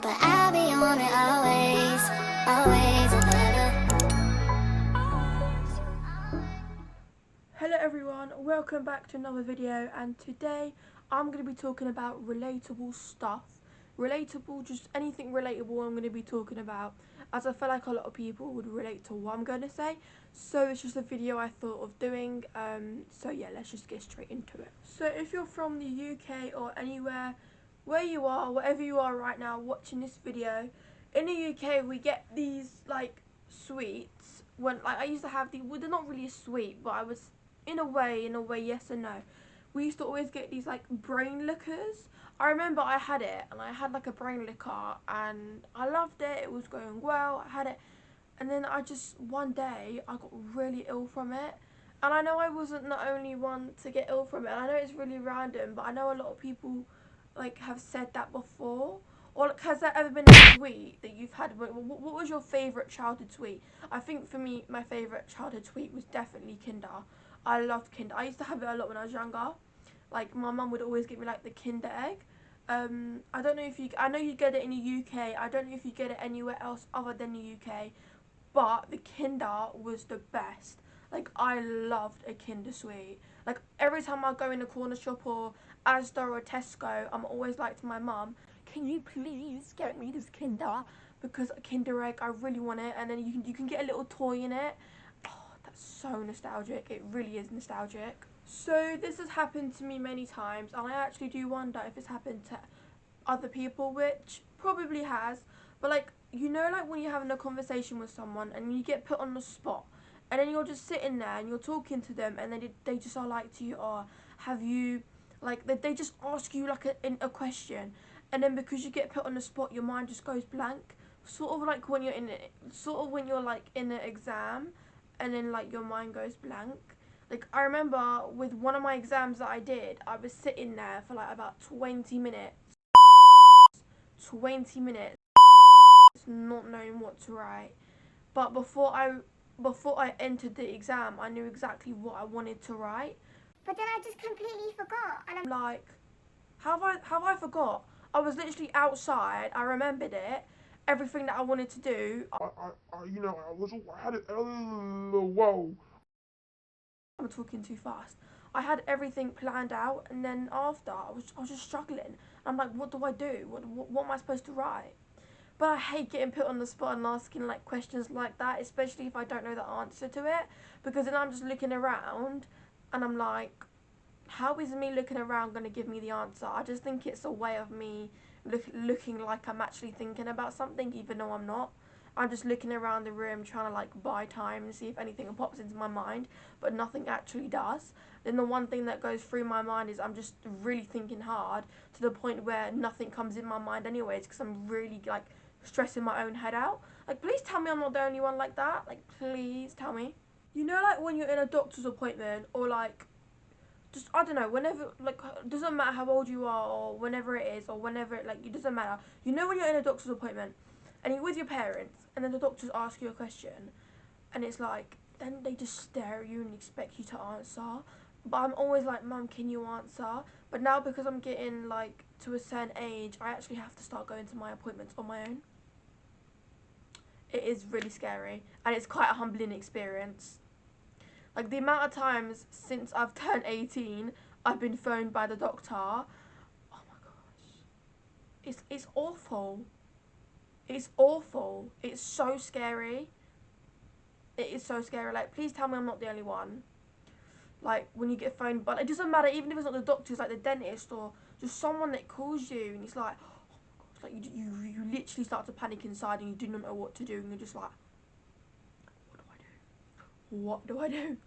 but I'll be on it always, always and ever. Hello everyone, welcome back to another video, and today I'm going to be talking about relatable stuff. Relatable, just anything relatable I'm going to be talking about, as I feel like a lot of people would relate to what I'm going to say. So it's just a video I thought of doing, so yeah, let's just get straight into it. So if you're from the UK or anywhere where you are, wherever you are right now watching this video, in the UK we get these like sweets. When like I used to have these, well, they're not really a sweet, but I was in a way, yes and no. We used to always get these like brain liquors. I remember I had it, and I had like a brain liquor, and I loved it. It was going well. I had it, and then I just one day I got really ill from it. And I know I wasn't the only one to get ill from it. And I know it's really random, but I know a lot of people like have said that before. Or like, has there ever been a sweet that you've had? What was your favourite childhood sweet? I think for me, my favourite childhood sweet was definitely Kinder. I loved Kinder. I used to have it a lot when I was younger. Like my mum would always give me like the Kinder egg. I don't know if you. I know you get it in the UK. I don't know if you get it anywhere else other than the UK. But the Kinder was the best. Like I loved a Kinder sweet. Like every time I go in a corner shop or Asda or Tesco, I'm always like to my mum, "Can you please get me this Kinder? Because a Kinder egg, I really want it." And then you can get a little toy in it. Oh, that's so nostalgic. It really is nostalgic. So this has happened to me many times, and I actually do wonder if it's happened to other people, which probably has. But like, you know, like when you're having a conversation with someone and you get put on the spot, and then you're just sitting there and you're talking to them, and then they just are like to you, or have you, like they just ask you like a question, and then because you get put on the spot, your mind just goes blank. Sort of like when you're in it, sort of when you're like in an exam, and then like your mind goes blank. Like I remember with one of my exams that I did, I was sitting there for like about 20 minutes 20 minutes not knowing what to write. But before I entered the exam, I knew exactly what I wanted to write. But then I just completely forgot, and I'm Like, have I forgot? I was literally outside. I remembered it. Everything that I wanted to do. I had it. Whoa. I'm talking too fast. I had everything planned out, and then after I was just struggling. I'm like, what do I do? What am I supposed to write? But I hate getting put on the spot and asking like questions like that, especially if I don't know the answer to it, because then I'm just looking around and I'm like, how is me looking around going to give me the answer? I just think it's a way of me looking like I'm actually thinking about something, even though I'm not. I'm just looking around the room trying to like buy time and see if anything pops into my mind, but nothing actually does. Then the one thing that goes through my mind is I'm just really thinking hard to the point where nothing comes in my mind anyways, because I'm really like stressing my own head out. Like, please tell me I'm not the only one like that. Like, please tell me. You know, like when you're in a doctor's appointment, or like just I don't know, whenever, like, doesn't matter how old you are or whenever it is, or whenever it doesn't matter. You know when you're in a doctor's appointment and you're with your parents, and then the doctors ask you a question, and it's like then they just stare at you and expect you to answer. But I'm always like, Mum, can you answer? But now because I'm getting like to a certain age, I actually have to start going to my appointments on my own. It is really scary, and it's quite a humbling experience. Like the amount of times since I've turned 18, I've been phoned by the doctor. Oh my gosh, it's awful. It's awful. It's so scary. It is so scary. Like, please tell me I'm not the only one. Like when you get phoned, but it doesn't matter. Even if it's not the doctor, it's like the dentist or just someone that calls you, and it's like, oh my gosh, like you literally start to panic inside, and you do not know what to do, and you're just like, what do I do? What do I do?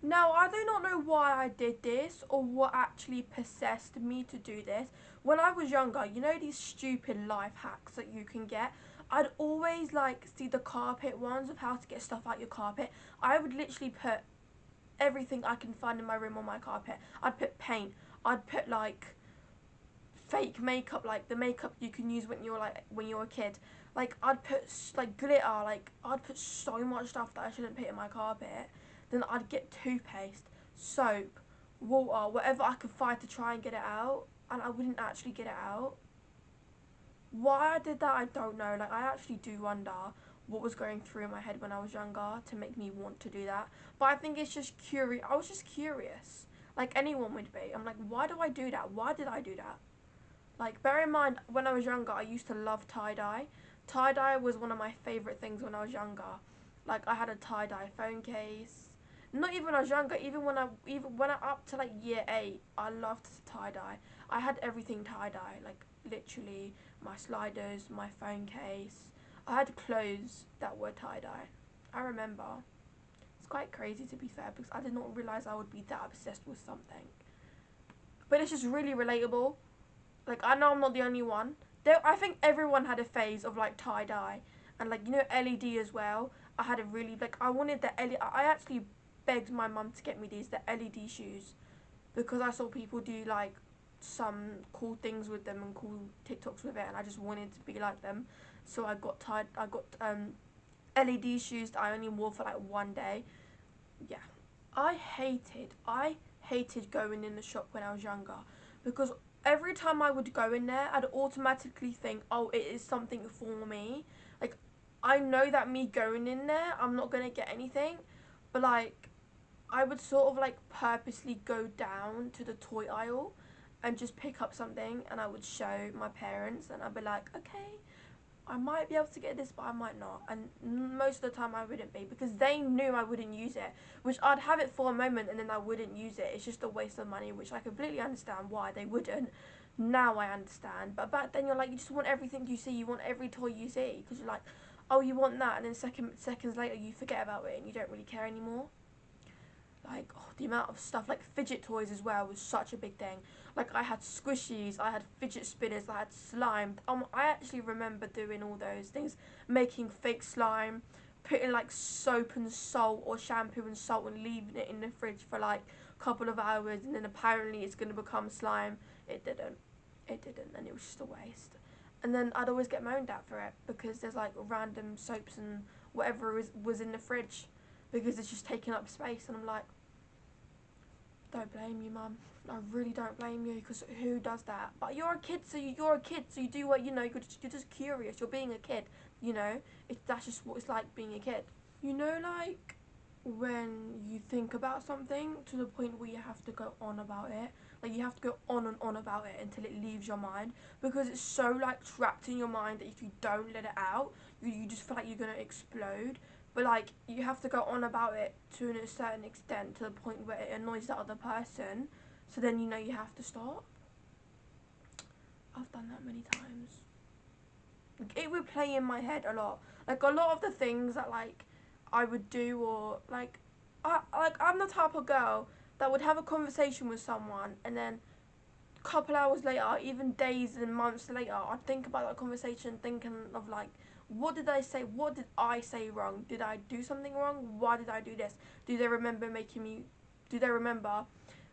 Now, I do not know why I did this or what actually possessed me to do this. When I was younger, you know these stupid life hacks that you can get? I'd always like see the carpet ones of how to get stuff out your carpet. I would literally put everything I can find in my room on my carpet. I'd put paint. I'd put like fake makeup, like the makeup you can use when you're a kid. Like I'd put like glitter, like I'd put so much stuff that I shouldn't put in my carpet. Then I'd get toothpaste, soap, water, whatever I could find to try and get it out, and I wouldn't actually get it out. Why I did that, I don't know. Like, I actually do wonder what was going through my head when I was younger to make me want to do that. But I think it's just curious. I was just curious, like anyone would be. I'm like, why do I do that? Why did I do that? Like, bear in mind, when I was younger, I used to love tie-dye. Tie-dye was one of my favourite things when I was younger. Like, I had a tie-dye phone case. Not even when I was younger, even when I up to like year 8, I loved tie-dye. I had everything tie-dye, like literally my sliders, my phone case. I had clothes that were tie-dye. I remember. It's quite crazy to be fair because I did not realise I would be that obsessed with something. But it's just really relatable. Like, I know I'm not the only one. I think everyone had a phase of like tie dye, and like, you know, LED as well. I had a really, like, I wanted the LED. I actually begged my mum to get me the LED shoes because I saw people do like some cool things with them and cool TikToks with it, and I just wanted to be like them. So I got LED shoes that I only wore for like one day. Yeah, I hated going in the shop when I was younger because every time I would go in there, I'd automatically think, oh, it is something for me. Like, I know that me going in there, I'm not gonna get anything, but like, I would sort of like purposely go down to the toy aisle and just pick up something, and I would show my parents, and I'd be like, okay, I might be able to get this, but I might not. And most of the time I wouldn't be because they knew I wouldn't use it, which I'd have it for a moment and then I wouldn't use it. It's just a waste of money, which I completely understand why they wouldn't. Now I understand. But back then you're like, you just want everything you see. You want every toy you see because you're like, oh, you want that. And then seconds later you forget about it and you don't really care anymore. Like, oh, the amount of stuff, like fidget toys as well was such a big thing. Like, I had squishies, I had fidget spinners, I had slime. I actually remember doing all those things, making fake slime, putting like soap and salt or shampoo and salt and leaving it in the fridge for like a couple of hours, and then apparently it's going to become slime. It didn't, and it was just a waste. And then I'd always get moaned at for it because there's like random soaps and whatever was in the fridge because it's just taking up space, and I'm like, don't blame you, mum. I really don't blame you because who does that? But you're a kid, so you're a kid, so you do what you know. You're just curious. You're being a kid, you know. That's just what it's like being a kid. You know, like when you think about something to the point where you have to go on about it. Like, you have to go on and on about it until it leaves your mind because it's so like trapped in your mind that if you don't let it out, you just feel like you're gonna explode. But like, you have to go on about it to a certain extent to the point where it annoys the other person. So then you know you have to stop. I've done that many times. Like, it would play in my head a lot. Like, a lot of the things that like I would do, or like I'm the type of girl that would have a conversation with someone and then a couple hours later, even days and months later, I'd think about that conversation, thinking of like, what did I say? What did I say wrong? Did I do something wrong? Why did I do this? Do they remember making me? Do they remember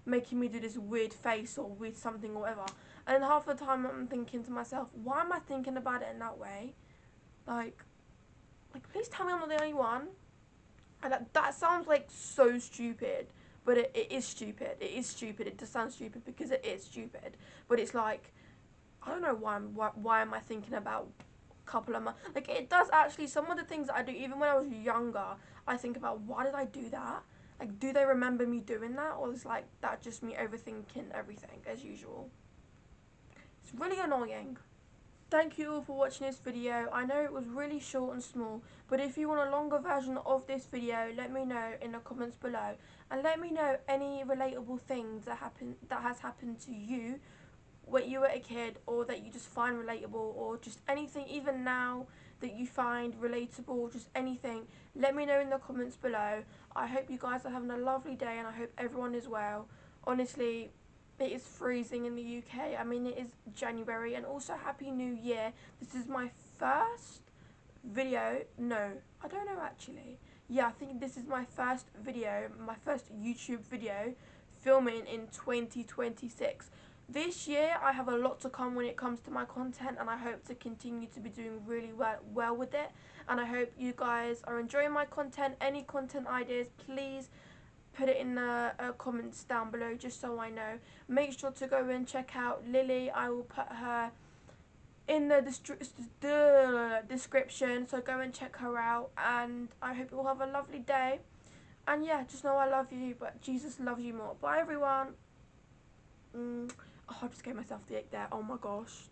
making me do this weird face or weird something or whatever? And half the time I'm thinking to myself, why am I thinking about it in that way? Like, please tell me I'm not the only one. And that sounds like so stupid, but it is stupid. It is stupid. It does sound stupid because it is stupid. But it's like, I don't know why am I thinking about a couple of months. Like, it does actually, some of the things that I do, even when I was younger, I think about, why did I do that? Like, do they remember me doing that? Or is like that just me overthinking everything as usual? It's really annoying. Thank you all for watching this video. I know it was really short and small, but if you want a longer version of this video, let me know in the comments below, and let me know any relatable things that has happened to you when you were a kid, or that you just find relatable, or just anything even now that you find relatable, just anything. Let me know in the comments below. I hope you guys are having a lovely day, and I hope everyone is well. Honestly, it is freezing in the UK. I mean, it is January, and also Happy New Year. This is my first video. No, I don't know actually. Yeah, I think this is my first video, my first YouTube video filming in 2026. This year I have a lot to come when it comes to my content, and I hope to continue to be doing really well with it. And I hope you guys are enjoying my content. Any content ideas, please put it in the comments down below just so I know. Make sure to go and check out Lily. I will put her in the description, so go and check her out, and I hope you all have a lovely day. And yeah, just know I love you, but Jesus loves you more. Bye everyone. Oh, I just gave myself the ick there. Oh my gosh.